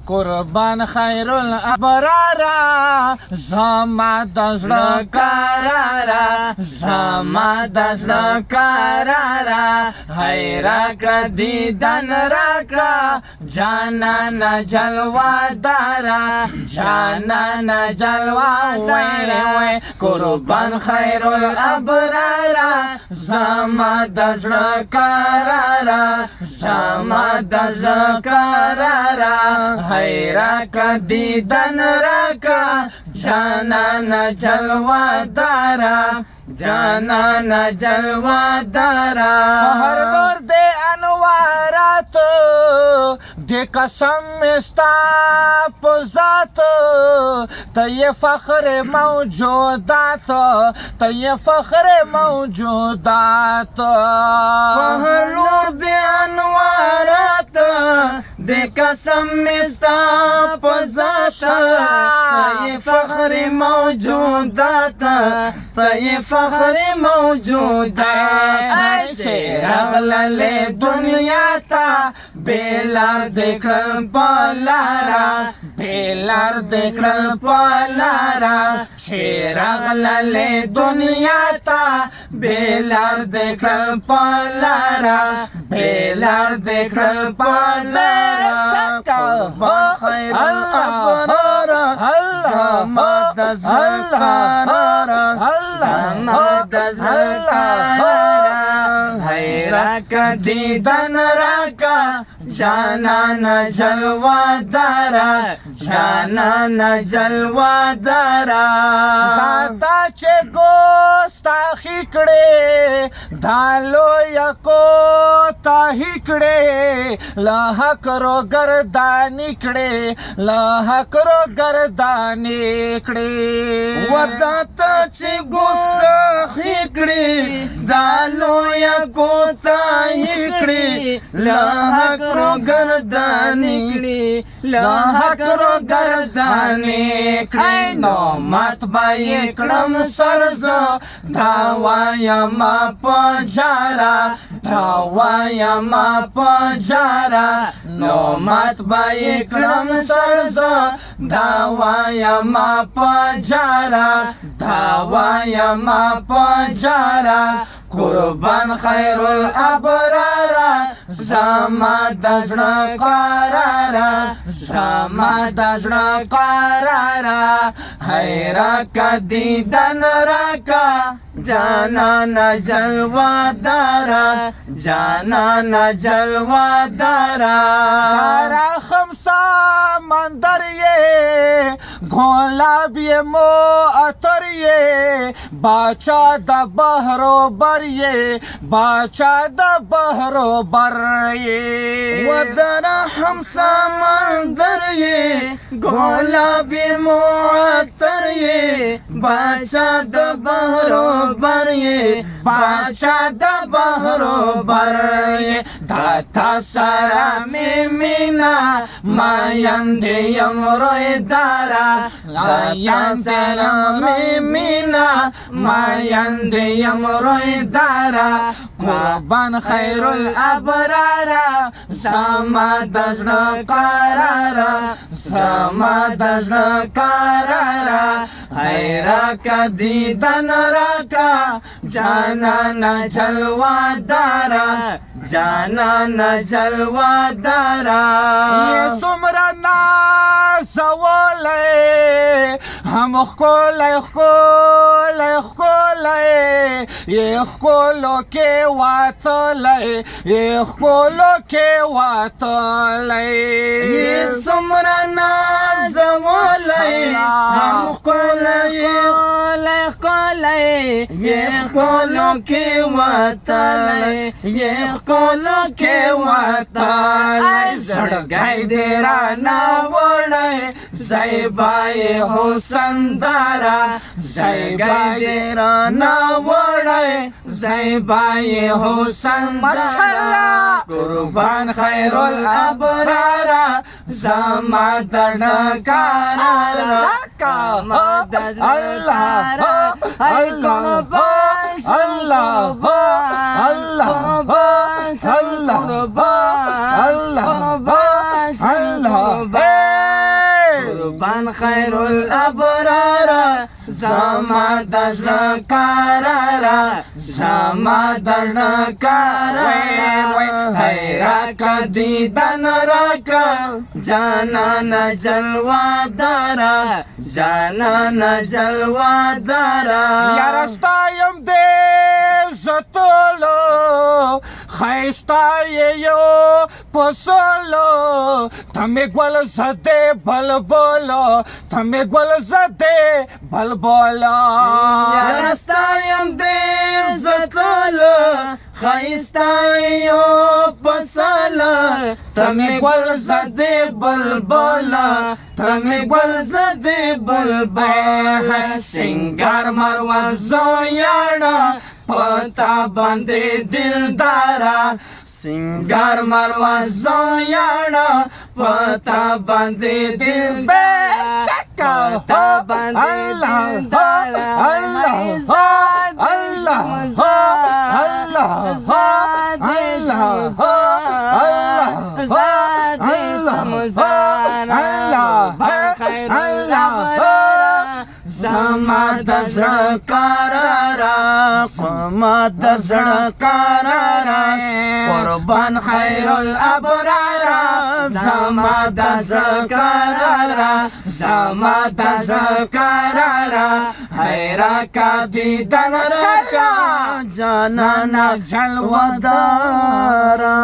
قربان خیر الابرارا زما د زړه قرارا زما د زړه قرارا حیرا کدی دن راکا جانا جلوا دارا جانا جلوا وای قربان خیر الابرارا زما د زړه قرارا زما د زړه قرارا حیرا کدی دن راکا جانا جلوا دارا جانا جلوا دارا هر دور دے انوارات دے قسم استا پزات تی فخر موجودات تی فخر موجودات هر دور دے انوارات دے قسم استا پزات تی فخر موجودات تی فخر موجودات رغلل دنیا تا بیلار دکڑل پالارا بیلار دکڑل پالارا رغلل دنیا تا بیلار دکڑل پالارا بیلار دکڑل پالارا خیر الابرارا زما د زړه قرارا حیرا کدی دن راکا جانا جلوا دارا جانا جلوا دارا داتا چه گوستا خیکڑے دالو یکو تا ہکڑے لاہ کرو گردانی کڑے لاہ کرو گردانی کڑے وداتا چه گوستا خیکڑے دالو یکو تا ہکڑے لاہ کرو گردانی کڑی لاہ کرو گردانی کڑی نو مات بائی کڑم سرزو دھاوایا ما پجارا دھاوایا ما پجارا نو مات بائی کڑم سرزو دھاوایا ما پجارا دھاوایا ما پجارا قربان خیر الابرارا زما د زړه قرارا زما د زړه قرارا حیرا کدی دن راکا جانا جلوا دارا جانا جلوا دارا دارا خمسا مندر یہ گولاب یہ مو اتر یہ باچا دا بحرو بر یہ باچا دا بحرو بر یہ ودارا خمسا مندر یہ گولاب یہ مو اتر یہ باچا دا بحرو بر یہ باچا دا بحرو بر یہ داتا سارا میں مینا مایندے یمروی دارا آیان سارا میں مینا مایندے یمروی دارا قربان خیر الابرارا زما د زړه قرارا زما د زړه قرارا حیرا کدی دن راکا جانا جلوا دارا جانا جلوا دارا یہ سمرا نازولے ہم خکولے خکولے خکولے یہ خکولو کے واتلے یہ خکولو کے واتلے یہ سمرا نازولے ہم خکولے خکولے یہ خکولو کے واتلے یہ خکولو کے واتلے زڑگائی دیرا ناوڑے زیبائی حسن دارا زیبائی دیرا ناوڑے زیبائی حسن دارا قربان خیر الابرارا زما د زړه قرارا Allah قربان خیر الابرار زما د زړه قراره زما د زړه قراره خیره که دیدن راکه جانان جلوه داره جانان جلوه داره یاره ستایم دې زه ټولو ښایسته یې یو پسولو ته مې ګل زدې بلبلو ته مې ګل زدې بلبلو یاره ستایم دې زه ټولو ښایسته یو پسله ته مې ګل زدې بلبله ته مې ګل زدې بلبله سینګار مروه زویاړه پتا باندې دلدارا سنگار مروه زویاړه پتا باندې دلدارا پتا باندې دلدارا الله الله زما د زړه قراره زما د زړه قراره قربان خیر الابرار زما د زړه قراره زما د زړه قراره حیرا کا دیدن راکا جانانا جلوه دارا